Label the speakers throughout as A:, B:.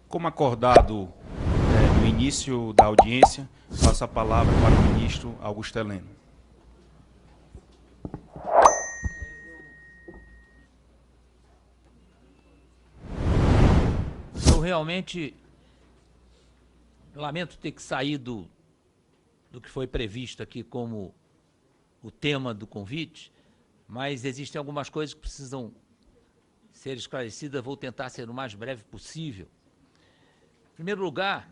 A: Como acordado no início da audiência, passo a palavra para o ministro Augusto Heleno.
B: Eu realmente lamento ter que sair do que foi previsto aqui como o tema do convite, mas existem algumas coisas que precisam ser esclarecidas. Vou tentar ser o mais breve possível. Em primeiro lugar,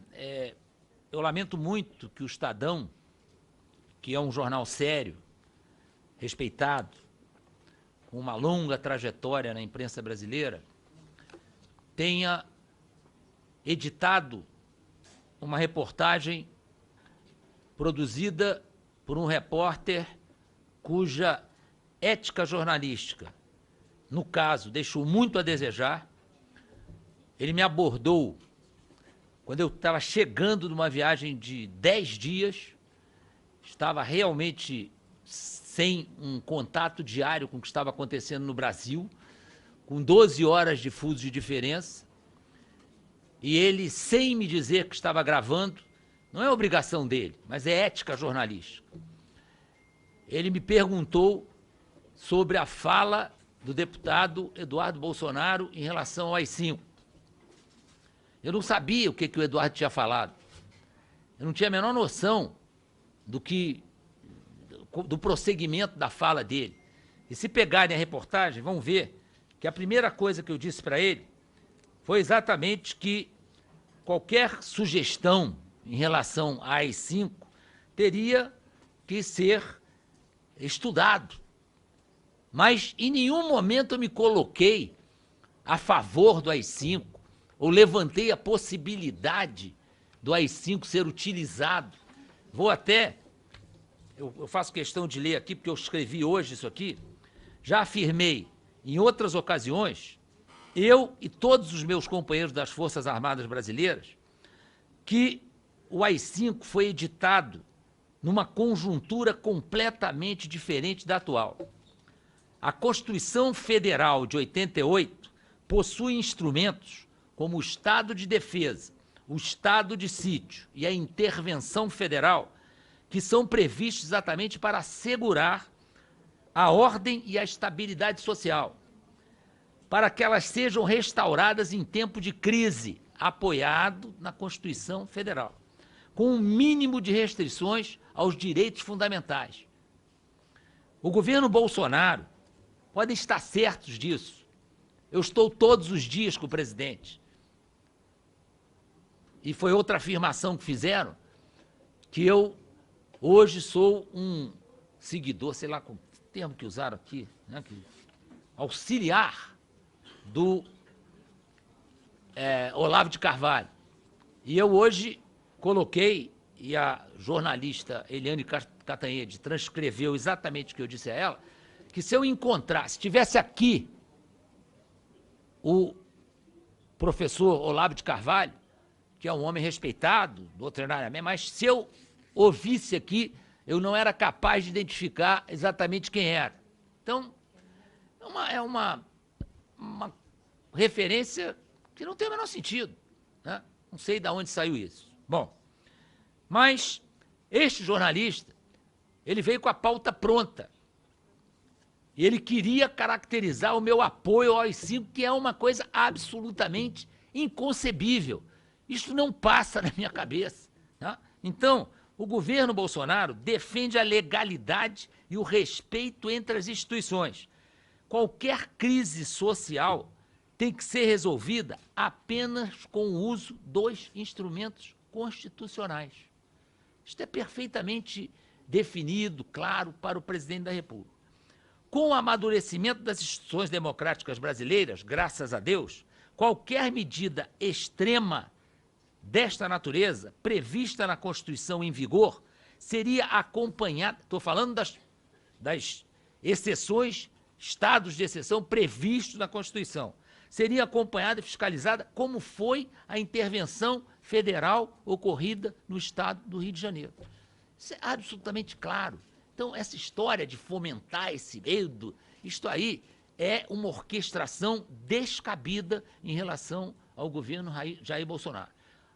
B: eu lamento muito que o Estadão, que é um jornal sério, respeitado, com uma longa trajetória na imprensa brasileira, tenha editado uma reportagem produzida por um repórter cuja ética jornalística, no caso, deixou muito a desejar. Ele me abordou quando eu estava chegando de uma viagem de 10 dias, estava realmente sem um contato diário com o que estava acontecendo no Brasil, com 12 horas de fuso de diferença, e ele, sem me dizer que estava gravando, não é obrigação dele, mas é ética jornalística. Ele me perguntou sobre a fala do deputado Eduardo Bolsonaro em relação ao AI-5. Eu não sabia o que o Eduardo tinha falado. Eu não tinha a menor noção do prosseguimento da fala dele. E se pegarem a reportagem, vão ver que a primeira coisa que eu disse para ele foi exatamente que qualquer sugestão em relação a AI-5 teria que ser estudado. Mas em nenhum momento eu me coloquei a favor do AI-5 ou levantei a possibilidade do AI-5 ser utilizado. Vou até, eu faço questão de ler aqui, porque eu escrevi hoje isso aqui, já afirmei em outras ocasiões, eu e todos os meus companheiros das Forças Armadas Brasileiras, que o AI-5 foi editado numa conjuntura completamente diferente da atual. A Constituição Federal de 88 possui instrumentos como o Estado de Defesa, o Estado de Sítio e a Intervenção Federal, que são previstos exatamente para assegurar a ordem e a estabilidade social, para que elas sejam restauradas em tempo de crise, apoiado na Constituição Federal, com um mínimo de restrições aos direitos fundamentais. O governo Bolsonaro, podem estar certos disso, eu estou todos os dias com o presidente, e foi outra afirmação que fizeram, que eu hoje sou um seguidor, sei lá qual termo que usaram aqui, né, auxiliar do Olavo de Carvalho. E eu hoje coloquei, e a jornalista Eliane Cantanhede transcreveu exatamente o que eu disse a ela, que se eu encontrasse, se tivesse aqui o professor Olavo de Carvalho, que é um homem respeitado doutrinariamente, mas se eu ouvisse aqui, eu não era capaz de identificar exatamente quem era. Então, é uma referência que não tem o menor sentido, né? Não sei de onde saiu isso. Bom, mas este jornalista, ele veio com a pauta pronta. E ele queria caracterizar o meu apoio ao AI-5, que é uma coisa absolutamente inconcebível. Isso não passa na minha cabeça, tá? Então, o governo Bolsonaro defende a legalidade e o respeito entre as instituições. Qualquer crise social tem que ser resolvida apenas com o uso dos instrumentos constitucionais. Isto é perfeitamente definido, claro, para o presidente da República. Com o amadurecimento das instituições democráticas brasileiras, graças a Deus, qualquer medida extrema desta natureza, prevista na Constituição em vigor, seria acompanhada, estou falando das exceções, estados de exceção previstos na Constituição, seria acompanhada e fiscalizada como foi a intervenção federal ocorrida no estado do Rio de Janeiro. Isso é absolutamente claro. Então, essa história de fomentar esse medo, isto aí é uma orquestração descabida em relação ao governo Jair Bolsonaro.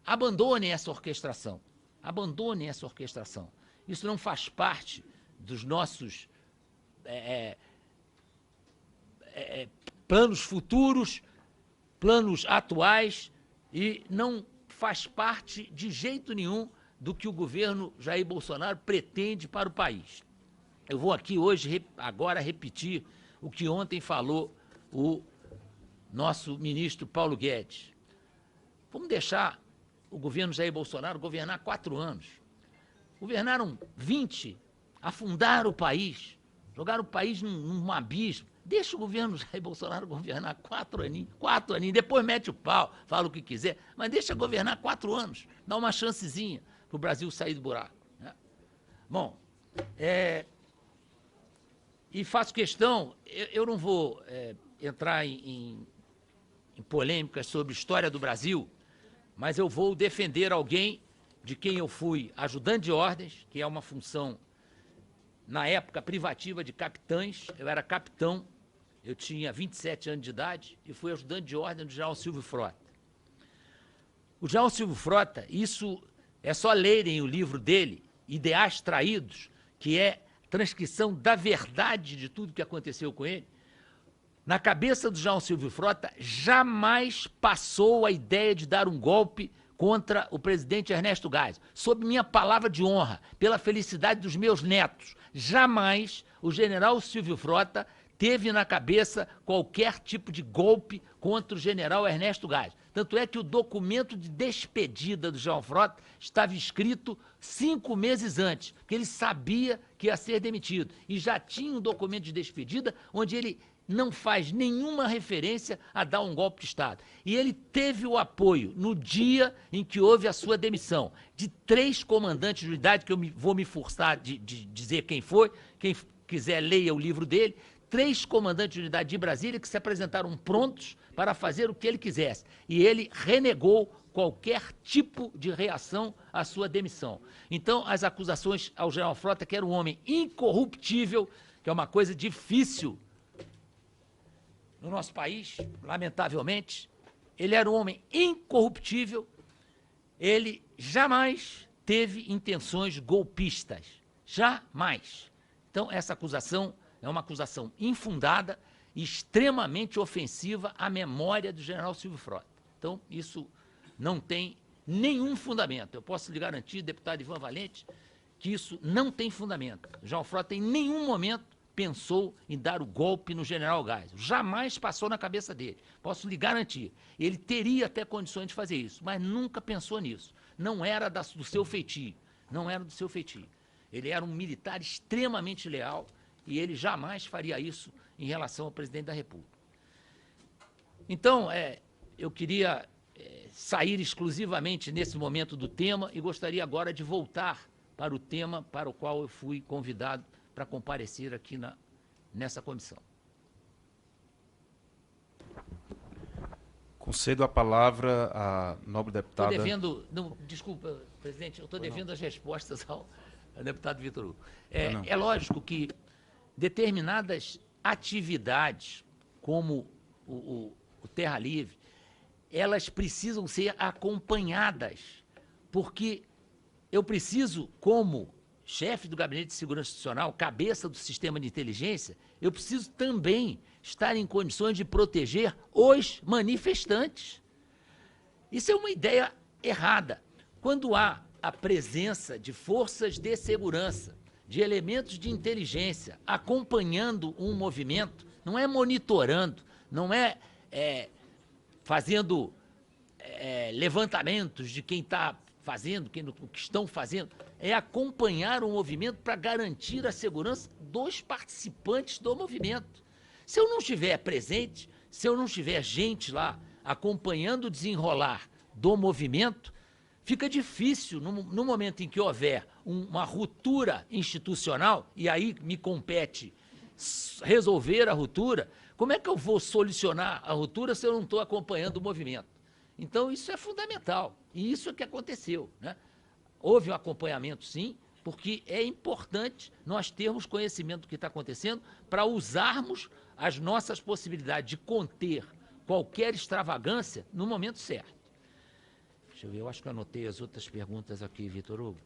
B: Abandonem essa orquestração. Abandonem essa orquestração. Isso não faz parte dos nossos planos futuros, planos atuais, e não faz parte de jeito nenhum do que o governo Jair Bolsonaro pretende para o país. Eu vou aqui hoje, agora, repetir o que ontem falou o nosso ministro Paulo Guedes. Vamos deixar o governo Jair Bolsonaro governar 4 anos. Governaram 20, afundaram o país, jogaram o país num abismo. Deixa o governo Jair Bolsonaro governar 4 aninhos, depois mete o pau, fala o que quiser, mas deixa governar 4 anos, dá uma chancezinha para o Brasil sair do buraco, né? Bom, e faço questão, eu não vou entrar em polêmicas sobre história do Brasil, mas eu vou defender alguém de quem eu fui ajudante de ordens, que é uma função, na época, privativa de capitães. Eu era capitão, eu tinha 27 anos de idade e fui ajudante de ordem do general Silvio Frota. O general Silvio Frota, isso é só lerem o livro dele, Ideais Traídos, que é transcrição da verdade de tudo que aconteceu com ele. Na cabeça do general Silvio Frota, jamais passou a ideia de dar um golpe contra o presidente Ernesto Geisel. Sob minha palavra de honra, pela felicidade dos meus netos, jamais o general Silvio Frota teve na cabeça qualquer tipo de golpe contra o general Ernesto Geisel. Tanto é que o documento de despedida do general Frota estava escrito 5 meses antes, porque ele sabia que ia ser demitido. E já tinha um documento de despedida onde ele não faz nenhuma referência a dar um golpe de Estado. E ele teve o apoio, no dia em que houve a sua demissão, de 3 comandantes de unidade, que eu vou me forçar de dizer quem foi, quem quiser leia o livro dele, 3 comandantes de unidade de Brasília que se apresentaram prontos para fazer o que ele quisesse. E ele renegou qualquer tipo de reação à sua demissão. Então, as acusações ao general Frota, que era um homem incorruptível, que é uma coisa difícil no nosso país, lamentavelmente, ele era um homem incorruptível, ele jamais teve intenções golpistas, jamais. Então, essa acusação é uma acusação infundada e extremamente ofensiva à memória do general Silvio Frota. Então, isso não tem nenhum fundamento. Eu posso lhe garantir, deputado Ivan Valente, que isso não tem fundamento. O general Frota, em nenhum momento, pensou em dar o golpe no general Geisel. Jamais passou na cabeça dele. Posso lhe garantir. Ele teria até condições de fazer isso, mas nunca pensou nisso. Não era do seu feitio. Não era do seu feitio. Ele era um militar extremamente leal e ele jamais faria isso em relação ao presidente da República. Então, eu queria sair exclusivamente nesse momento do tema e gostaria agora de voltar para o tema para o qual eu fui convidado para comparecer aqui nessa comissão.
A: Concedo a palavra à nobre deputada...
B: Estou devendo... Não, desculpa, presidente, eu estou devendo as respostas ao deputado Vitor Hugo. É lógico que determinadas atividades, como o Terra Livre, elas precisam ser acompanhadas, porque eu preciso, como chefe do Gabinete de Segurança Institucional, cabeça do sistema de inteligência, eu preciso também estar em condições de proteger os manifestantes. Isso é uma ideia errada. Quando há a presença de forças de segurança, de elementos de inteligência acompanhando um movimento, não é monitorando, não é fazendo levantamentos de quem está fazendo, o que estão fazendo, é acompanhar o movimento para garantir a segurança dos participantes do movimento. Se eu não estiver presente, se eu não tiver gente lá acompanhando o desenrolar do movimento, fica difícil, no momento em que houver uma ruptura institucional, e aí me compete resolver a ruptura, como é que eu vou solucionar a ruptura se eu não estou acompanhando o movimento? Então, isso é fundamental, e isso é que aconteceu, né? Houve um acompanhamento, sim, porque é importante nós termos conhecimento do que está acontecendo para usarmos as nossas possibilidades de conter qualquer extravagância no momento certo. Deixa eu ver, eu acho que eu anotei as outras perguntas aqui, Vitor Hugo.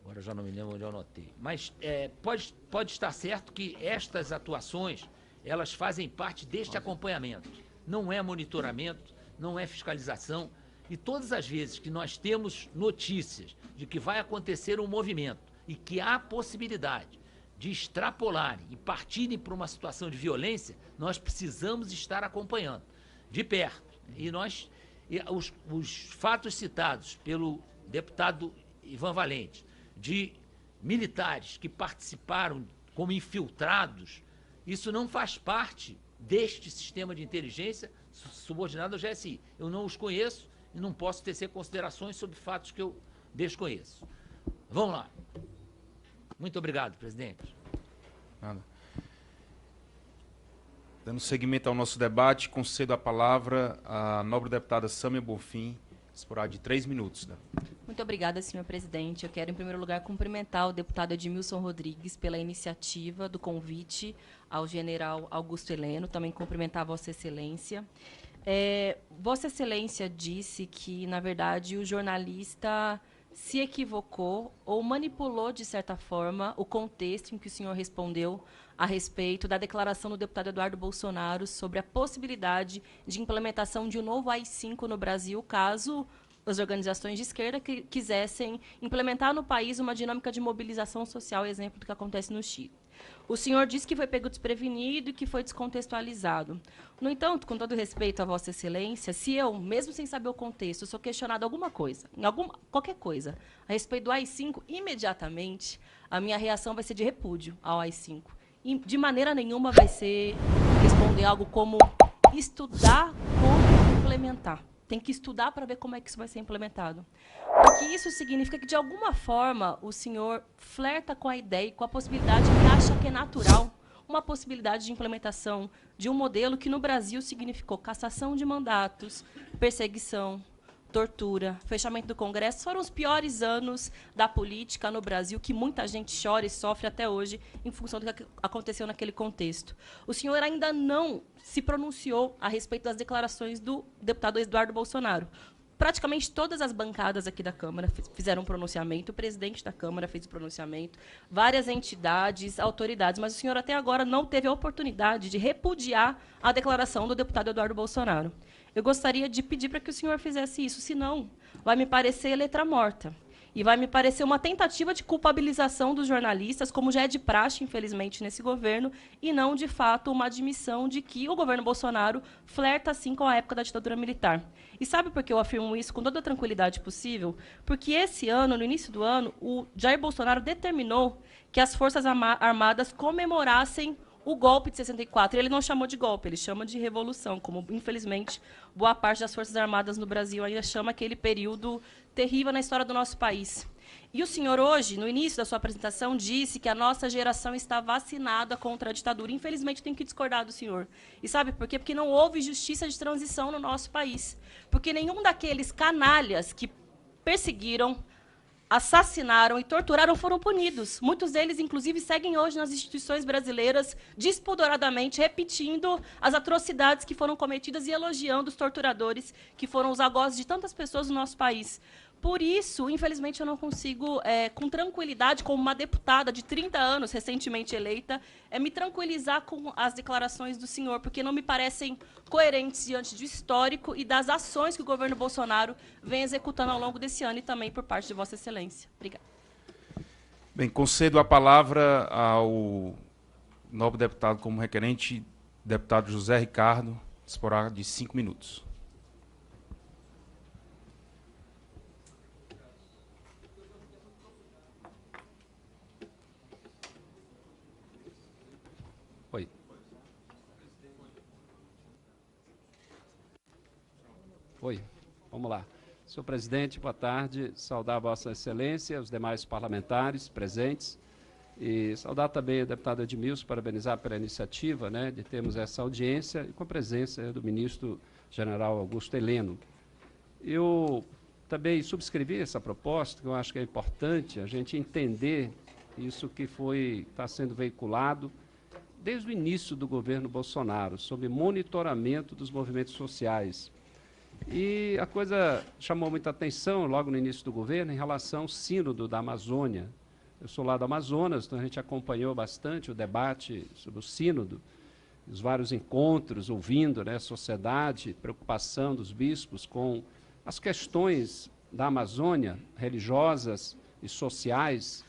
B: Agora eu já não me lembro onde eu anotei. Mas pode estar certo que estas atuações, elas fazem parte deste acompanhamento. Não é monitoramento, não é fiscalização. E todas as vezes que nós temos notícias de que vai acontecer um movimento e que há possibilidade de extrapolarem e partirem para uma situação de violência, nós precisamos estar acompanhando de perto. E os fatos citados pelo deputado Ivan Valente, de militares que participaram como infiltrados, isso não faz parte deste sistema de inteligência subordinado ao GSI. Eu não os conheço e não posso tecer considerações sobre fatos que eu desconheço. Vamos lá. Muito obrigado, presidente.
A: Nada. Dando seguimento ao nosso debate, concedo a palavra à nobre deputada Sâmia Bonfim, disporá de 3 minutos. Né?
C: Muito obrigada, senhor presidente. Eu quero, em primeiro lugar, cumprimentar o deputado Edmilson Rodrigues pela iniciativa do convite ao general Augusto Heleno, também cumprimentar a Vossa Excelência. Vossa Excelência disse que, na verdade, o jornalista se equivocou ou manipulou, de certa forma, o contexto em que o senhor respondeu a respeito da declaração do deputado Eduardo Bolsonaro sobre a possibilidade de implementação de um novo AI-5 no Brasil, caso as organizações de esquerda que quisessem implementar no país uma dinâmica de mobilização social, exemplo do que acontece no Chile. O senhor disse que foi pego desprevenido e que foi descontextualizado. No entanto, com todo respeito a Vossa Excelência, se eu, mesmo sem saber o contexto, sou questionado alguma coisa, qualquer coisa, a respeito do AI-5, imediatamente a minha reação vai ser de repúdio ao AI-5. E de maneira nenhuma vai ser responder algo como estudar como implementar. Tem que estudar para ver como é que isso vai ser implementado. Porque isso significa que, de alguma forma, o senhor flerta com a ideia e com a possibilidade que acha que é natural, uma possibilidade de implementação de um modelo que, no Brasil, significou cassação de mandatos, perseguição, tortura, fechamento do Congresso. Foram os piores anos da política no Brasil, que muita gente chora e sofre até hoje em função do que aconteceu naquele contexto. O senhor ainda não se pronunciou a respeito das declarações do deputado Eduardo Bolsonaro. Praticamente todas as bancadas aqui da Câmara fizeram um pronunciamento, o presidente da Câmara fez o pronunciamento, várias entidades, autoridades, mas o senhor até agora não teve a oportunidade de repudiar a declaração do deputado Eduardo Bolsonaro. Eu gostaria de pedir para que o senhor fizesse isso, senão vai me parecer letra morta. E vai me parecer uma tentativa de culpabilização dos jornalistas, como já é de praxe, infelizmente, nesse governo, e não, de fato, uma admissão de que o governo Bolsonaro flerta, assim, com a época da ditadura militar. E sabe por que eu afirmo isso com toda a tranquilidade possível? Porque esse ano, no início do ano, o Jair Bolsonaro determinou que as Forças Armadas comemorassem o golpe de 64. Ele não chamou de golpe, ele chama de revolução, como, infelizmente, boa parte das Forças Armadas no Brasil ainda chama aquele período terrível na história do nosso país. E o senhor hoje, no início da sua apresentação, disse que a nossa geração está vacinada contra a ditadura. Infelizmente, tenho que discordar do senhor. E sabe por quê? Porque não houve justiça de transição no nosso país. Porque nenhum daqueles canalhas que perseguiram, assassinaram e torturaram foram punidos. Muitos deles, inclusive, seguem hoje nas instituições brasileiras, despoderadamente, repetindo as atrocidades que foram cometidas e elogiando os torturadores, que foram os algozes de tantas pessoas no nosso país. Por isso, infelizmente, eu não consigo, com tranquilidade, como uma deputada de 30 anos, recentemente eleita, me tranquilizar com as declarações do senhor, porque não me parecem coerentes diante do histórico e das ações que o governo Bolsonaro vem executando ao longo desse ano e também por parte de Vossa Excelência. Obrigada.
A: Bem, concedo a palavra ao novo deputado como requerente, deputado José Ricardo, disporá de 5 minutos.
D: Oi, vamos lá. Senhor presidente, boa tarde. Saudar Vossa Excelência, os demais parlamentares presentes e saudar também o deputado Edmilson, parabenizar pela iniciativa, né, de termos essa audiência e com a presença do ministro general Augusto Heleno. Eu também subscrevi essa proposta, que eu acho que é importante a gente entender isso que está sendo veiculado desde o início do governo Bolsonaro, sobre monitoramento dos movimentos sociais. E a coisa chamou muita atenção logo no início do governo em relação ao sínodo da Amazônia. Eu sou lá do Amazonas, então a gente acompanhou bastante o debate sobre o sínodo, os vários encontros, ouvindo, né, a sociedade, preocupação dos bispos com as questões da Amazônia, religiosas e sociais,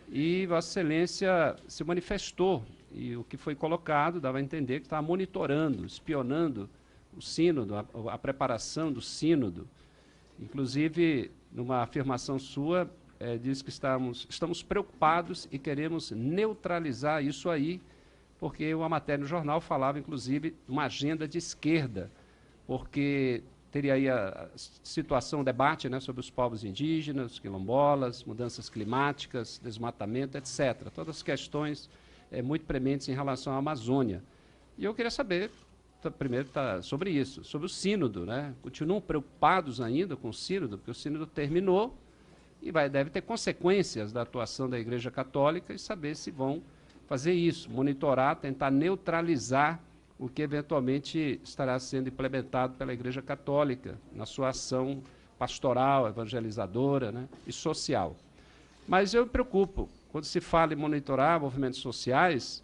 D: e Vossa Excelência se manifestou, e o que foi colocado dava a entender que estava monitorando, espionando o sínodo, a preparação do sínodo. Inclusive, numa afirmação sua, diz que estamos preocupados e queremos neutralizar isso aí, porque uma matéria no jornal falava, inclusive, de uma agenda de esquerda, porque teria aí a situação, o debate, né, sobre os povos indígenas, quilombolas, mudanças climáticas, desmatamento, etc. Todas as questões muito prementes em relação à Amazônia. E eu queria saber, primeiro, sobre isso, sobre o sínodo, né? Continuam preocupados ainda com o sínodo, porque o sínodo terminou e deve ter consequências da atuação da Igreja Católica, e saber se vão fazer isso, monitorar, tentar neutralizar o que eventualmente estará sendo implementado pela Igreja Católica na sua ação pastoral, evangelizadora, né, e social. Mas eu me preocupo, quando se fala em monitorar movimentos sociais,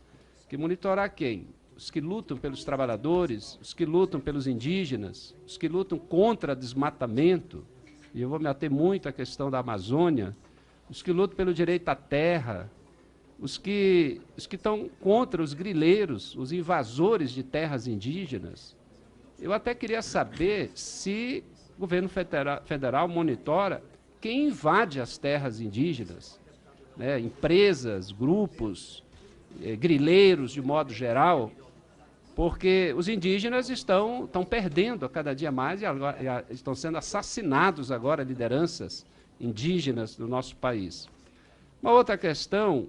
D: que monitorar quem? Os que lutam pelos trabalhadores, os que lutam pelos indígenas, os que lutam contra desmatamento, e eu vou me ater muito à questão da Amazônia, os que lutam pelo direito à terra, os que estão contra os grileiros, os invasores de terras indígenas. Eu até queria saber se o governo federal monitora quem invade as terras indígenas, né, empresas, grupos, grileiros de modo geral, porque os indígenas estão perdendo a cada dia mais e agora, estão sendo assassinados agora lideranças indígenas do nosso país. Uma outra questão,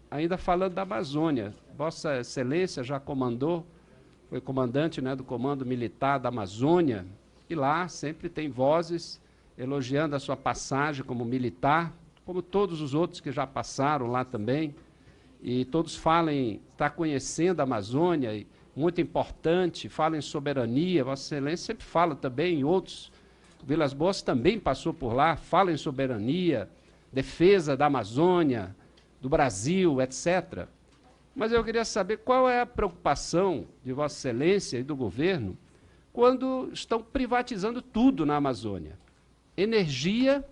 D: ainda falando da Amazônia, Vossa Excelência já comandou, foi comandante, né, do Comando Militar da Amazônia, e lá sempre tem vozes elogiando a sua passagem como militar, como todos os outros que já passaram lá também, e todos está conhecendo a Amazônia, e muito importante, falam em soberania. Vossa Excelência sempre fala também em outros, Vilas Boas também passou por lá, fala em soberania, defesa da Amazônia, do Brasil, etc. Mas eu queria saber qual é a preocupação de Vossa Excelência e do governo quando estão privatizando tudo na Amazônia. Energia,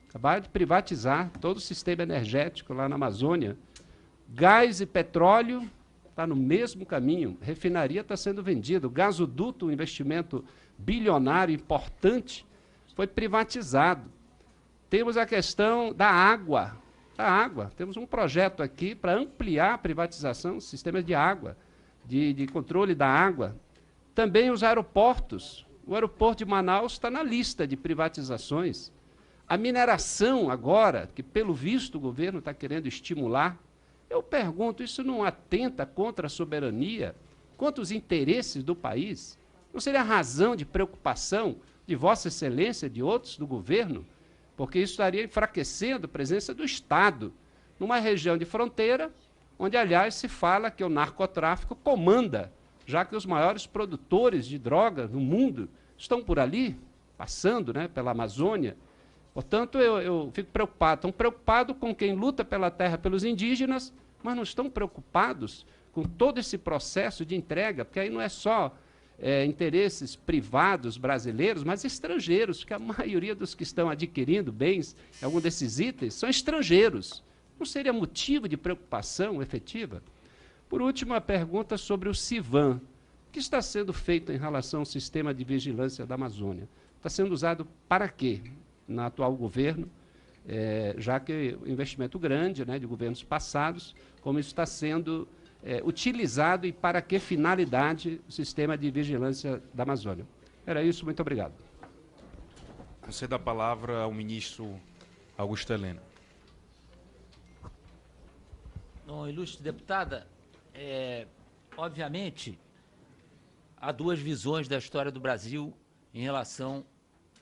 D: acabaram de privatizar todo o sistema energético lá na Amazônia. Gás e petróleo, está no mesmo caminho. Refinaria está sendo vendida. O gasoduto, um investimento bilionário importante, foi privatizado. Temos a questão da água. Temos um projeto aqui para ampliar a privatização dos sistemas de água, de controle da água. Também os aeroportos. O aeroporto de Manaus está na lista de privatizações. A mineração agora, que pelo visto o governo está querendo estimular, eu pergunto, isso não atenta contra a soberania, contra os interesses do país? Não seria razão de preocupação de Vossa Excelência e de outros do governo? Porque isso estaria enfraquecendo a presença do Estado numa região de fronteira, onde, aliás, se fala que o narcotráfico comanda, já que os maiores produtores de droga no mundo estão por ali, passando, né, pela Amazônia. Portanto, eu fico preocupado. Estão preocupados com quem luta pela terra, pelos indígenas, mas não estão preocupados com todo esse processo de entrega, porque aí não é só interesses privados brasileiros, mas estrangeiros, porque a maioria dos que estão adquirindo bens, algum desses itens, são estrangeiros. Não seria motivo de preocupação efetiva? Por último, a pergunta sobre o CIVAM. O que está sendo feito em relação ao sistema de vigilância da Amazônia? Está sendo usado para quê no atual governo, já que o investimento grande, né, de governos passados, como isso está sendo utilizado e para que finalidade o sistema de vigilância da Amazônia? Era isso, muito obrigado.
A: Concedo a palavra ao ministro Augusto Heleno.
B: Bom, ilustre deputada, obviamente, há duas visões da história do Brasil em relação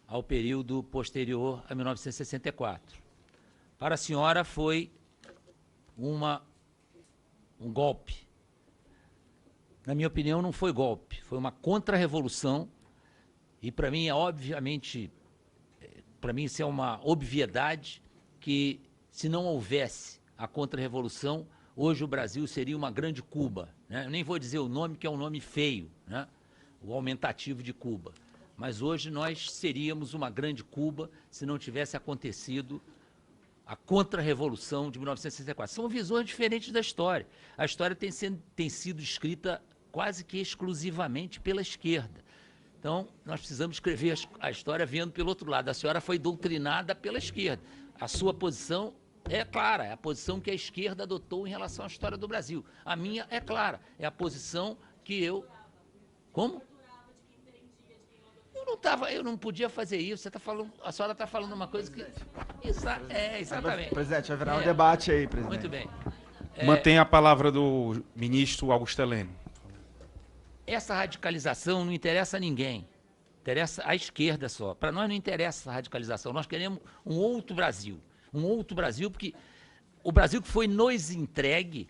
B: ao período posterior a 1964. Para a senhora foi um golpe, na minha opinião, não foi golpe, foi uma contra-revolução. E para mim é obviamente, para mim isso é uma obviedade que se não houvesse a contra-revolução, hoje o Brasil seria uma grande Cuba, né? Eu nem vou dizer o nome, que é um nome feio, né? O aumentativo de Cuba. Mas hoje nós seríamos uma grande Cuba se não tivesse acontecido a contra-revolução de 1964. São visões diferentes da história. A história tem sido escrita quase que exclusivamente pela esquerda. Então, nós precisamos escrever a história vendo pelo outro lado. A senhora foi doutrinada pela esquerda. A sua posição é clara, é a posição que a esquerda adotou em relação à história do Brasil. A minha é clara, é a posição que eu... Como? Eu não podia fazer isso. Você tá falando, a senhora está falando uma coisa que... exatamente.
E: Presidente, vai virar um debate aí, presidente.
B: Muito bem.
A: Mantenha a palavra do ministro Augusto Heleno.
B: Essa radicalização não interessa a ninguém. Interessa à esquerda só. Para nós não interessa essa radicalização. Nós queremos um outro Brasil. Um outro Brasil, porque o Brasil que foi nos entregue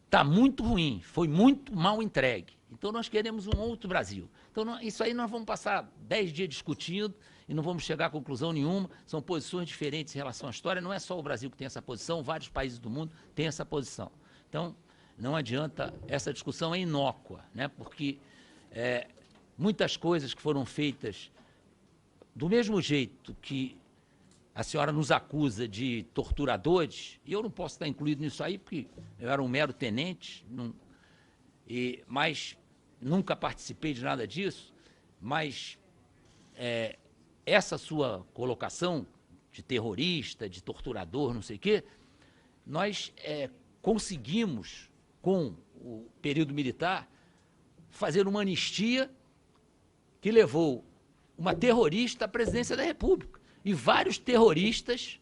B: está muito ruim, foi muito mal entregue. Então nós queremos um outro Brasil. Então isso aí nós vamos passar 10 dias discutindo e não vamos chegar a conclusão nenhuma. São posições diferentes em relação à história. Não é só o Brasil que tem essa posição, vários países do mundo têm essa posição. Então não adianta, essa discussão é inócua, né? Porque muitas coisas que foram feitas do mesmo jeito que a senhora nos acusa de torturadores, e eu não posso estar incluído nisso aí, porque eu era um mero tenente, mas nunca participei de nada disso, mas essa sua colocação de terrorista, de torturador, não sei o quê, nós conseguimos, com o período militar, fazer uma anistia que levou uma terrorista à presidência da República e vários terroristas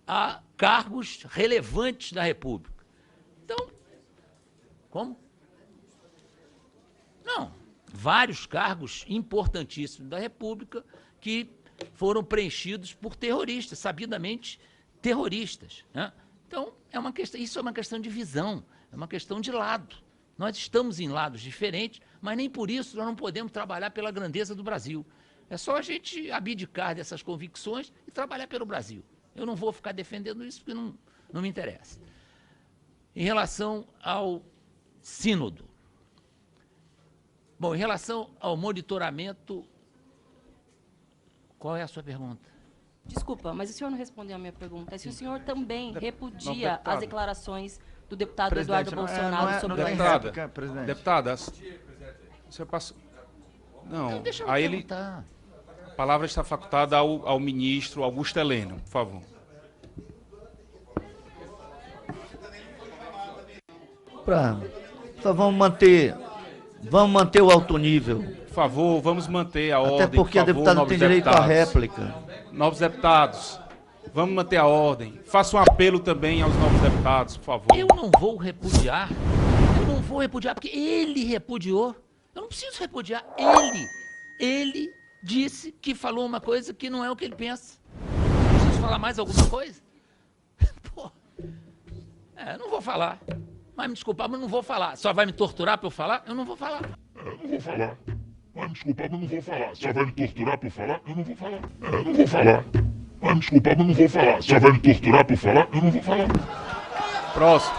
B: a cargos relevantes da República. Então, como? Não, vários cargos importantíssimos da República que foram preenchidos por terroristas, sabidamente terroristas, né? Então, isso é uma questão de visão, é uma questão de lado. Nós estamos em lados diferentes, mas nem por isso nós não podemos trabalhar pela grandeza do Brasil. É só a gente abdicar dessas convicções e trabalhar pelo Brasil. Eu não vou ficar defendendo isso porque não me interessa. Em relação ao sínodo. Bom, em relação ao monitoramento, qual é a sua pergunta?
C: Desculpa, mas o senhor não respondeu a minha pergunta. Se o senhor também repudia as declarações do deputado Eduardo Bolsonaro sobre o
E: réplica, presidente.
A: Deputada, você passou... Não,
B: Deixa eu
A: aí
B: perguntar.
A: a palavra está facultada ao ministro Augusto Heleno, por favor.
F: Só vamos manter o alto nível.
A: Por favor, vamos manter a ordem.
F: Até porque a deputada tem direito à réplica.
A: Novos deputados, vamos manter a ordem. Faça um apelo também aos novos deputados, por favor.
B: Eu não vou repudiar, porque ele repudiou. Eu não preciso repudiar. Ele disse que falou uma coisa que não é o que ele pensa. Preciso falar mais alguma coisa? Pô, não vou falar. Mas me desculpar, mas não vou falar. Só vai me torturar para eu falar? Eu não vou falar.
G: Não vou falar. Mas me desculpar, mas não vou falar. Só vai me torturar para eu falar? Eu não vou falar. Não vou falar. Mas me desculpar, mas não vou falar. Só vai me torturar para eu falar? Eu não vou falar.
A: Próximo.